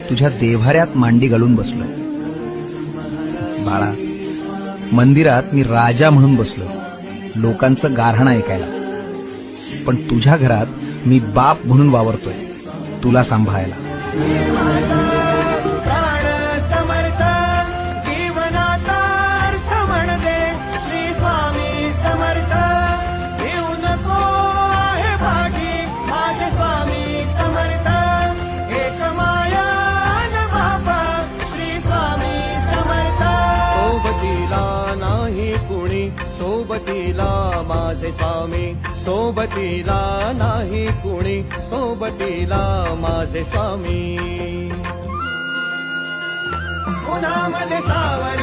तुझ्या देव्हाऱ्यात मांडी घालून बसलोय. बाळा, मंदिरात मी राजा म्हणून बसलोय, लोकांचं गारहाण ऐकायला. पण तुझ्या घरात मी बाप म्हणून वावरतोय, तुला सांभाळायला. प्राण समर्थ जीवनाचा अर्थ म्हणजे श्री स्वामी समर्थ. घेऊ नको आहे भागी माझे स्वामी समर्थ. एक माया न बापा श्री स्वामी समर्थ. सोबतीला नाही कुणी, सोबतीला माझे स्वामी. सोबतीला नाही कुणी, सोबतीला माझे स्वामी. उन्हामध्ये सावर